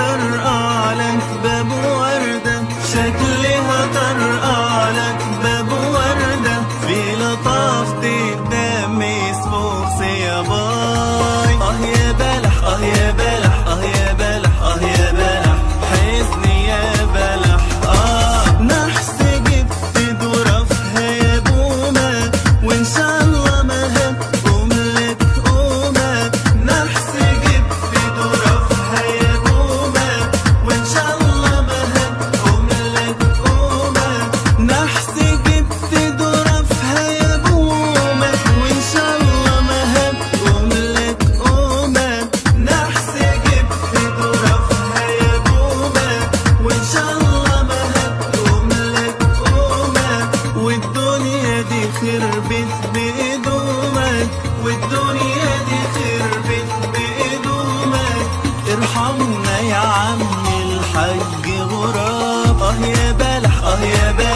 طرقعلك باب وردة، شكلها طرقعلك باب وردة، في لطافتي قدامي صفوف يا باي. يا بلح يا بلح يا بلح يا بلح، حزني يا بلح. نحس جبت ظرفها يا بومة، وإن شاء الله ما هتقوم لك قومة. نحس جبت ظرفها يا بومة، وإن شاء الله ما هتقوم لك قومة. نحس جبت ظرفها يا بومة، وإن شاء الله ما هتقوم لك قومة. نحس جبت ظرفها يا بومة، وإن شاء الله ما هتقوم لك قومة. والدنيا دي خربت بقدومك، والدنيا دي خربت بقدومك. ارحمنا يا عم الحاج غراب. يا بلح يا بلح